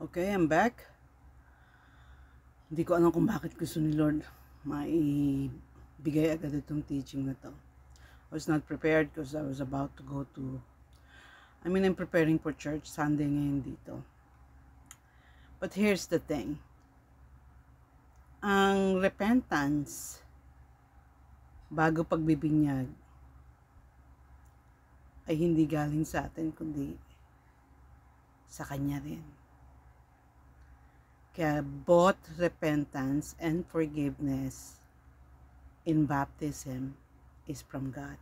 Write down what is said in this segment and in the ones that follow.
Okay, I'm back. Hindi ko alam kung bakit gusto ni Lord maibigay agad itong teaching na to. I was not prepared because I was about to go to, I'm preparing for church Sunday ngayon dito. But here's the thing. Ang repentance, bago pagbibinyag, ay hindi galing sa atin, kundi sa Kanya rin. Kaya both repentance and forgiveness in baptism is from God.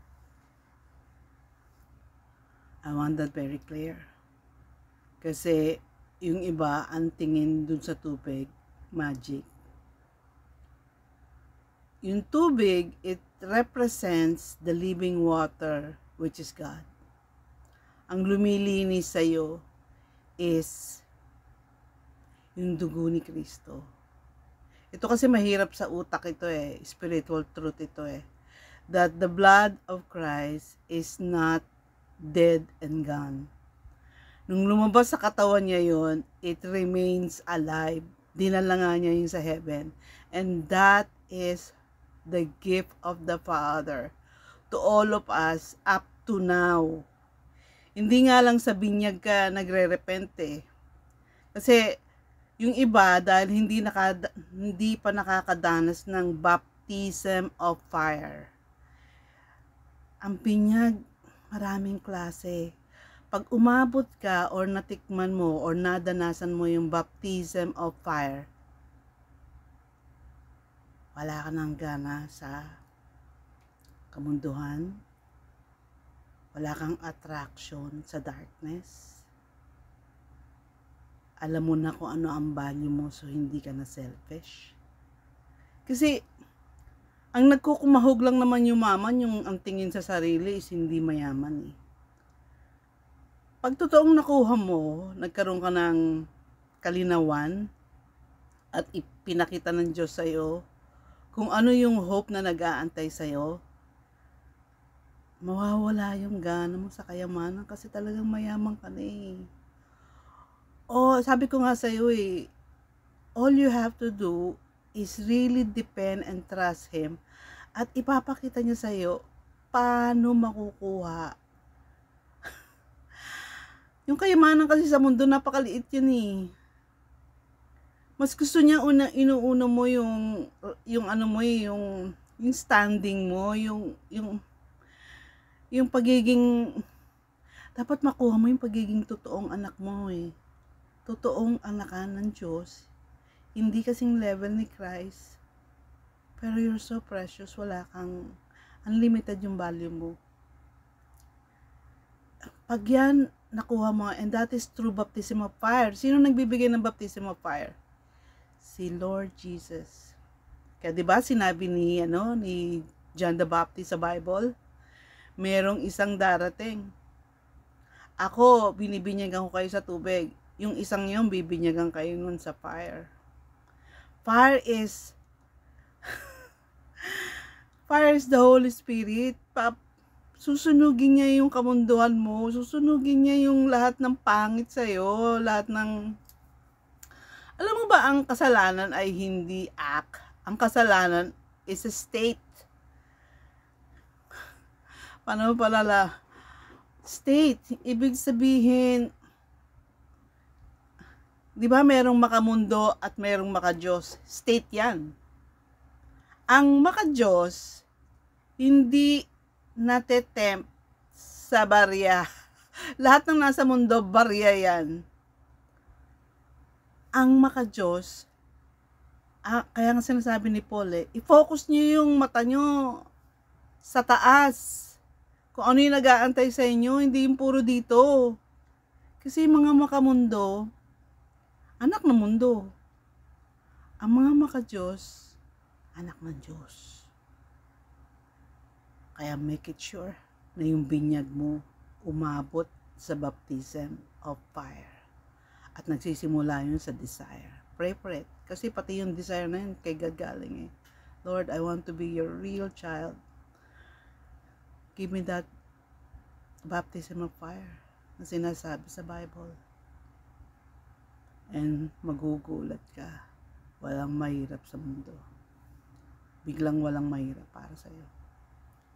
I want that very clear. Kasi yung iba, ang tingin dun sa tubig, magic. Yung tubig, it represents the living water, which is God. Ang lumilinis sa'yo is yung dugo ni Kristo. Ito kasi mahirap sa utak ito spiritual truth ito that the blood of Christ is not dead and gone. Nung lumabas sa katawan niya yon, it remains alive. Dinala nga niya yun sa heaven. And that is the gift of the Father to all of us up to now. Hindi nga lang sa binyag ka nagre-repent Kasi yung iba, dahil hindi pa nakakadanas ng baptism of fire. Ang binyag, maraming klase. Pag umabot ka or natikman mo or nadanasan mo yung baptism of fire, wala ka nang gana sa kamunduhan. Wala kang attraction sa darkness. Alam mo na kung ano ang value mo, so hindi ka na selfish. Kasi, ang nagkukumahog lang naman yumaman, yung ang tingin sa sarili is hindi mayaman Pag totoong nakuha mo, nagkaroon ka ng kalinawan, at ipinakita ng Diyos sa'yo, kung ano yung hope na nag-aantay sa'yo, mawawala yung gana mo sa kayamanan kasi talagang mayaman ka na sabi ko nga sa'yo all you have to do is really depend and trust Him at ipapakita niya sa'yo paano makukuha. Yung kayamanan kasi sa mundo, napakaliit yun Mas gusto niya inuuna mo yung ano mo yung standing mo, yung pagiging, dapat makuha mo yung pagiging totoong anak mo Totoong anakan ng Diyos. Hindi kasing level ni Christ. Pero you're so precious. Wala kang, unlimited yung value mo. Pag yan, nakuha mo, and that is true baptism of fire. Sino nagbibigay ng baptism of fire? Si Lord Jesus. Kaya diba sinabi ni John the Baptist sa Bible, merong isang darating. Ako, binibinyagan ko kayo sa tubig. Yung isang yun, bibinyagan kayo nun sa fire. Fire is the Holy Spirit. Susunugin niya yung kamunduhan mo. Susunugin niya yung lahat ng pangit sa'yo. Lahat ng... Alam mo ba, ang kasalanan ay hindi act. Ang kasalanan is a state. Paano mo palala? State. Ibig sabihin, di ba merong makamundo at merong makadiyos? State yan. Ang makadiyos, hindi natetempt sa barya. Lahat ng nasa mundo, barya yan. Ang makadiyos, kaya nga sinasabi ni Paul i-focus niyo yung mata niyo sa taas. Kung ano yung nag-aantay sa inyo, hindi yung puro dito. Kasi mga makamundo, anak ng mundo. Ang mga makadiyos, anak ng Diyos. Kaya make it sure na yung binyag mo umabot sa baptism of fire. At nagsisimula yun sa desire. Pray for it. Kasi pati yung desire na yun kay God galing Lord, I want to be your real child. Give me that baptism of fire na sinasabi sa Bible. and magugulat ka. Walang mahirap sa mundo. Biglang walang mahirap para sa'yo.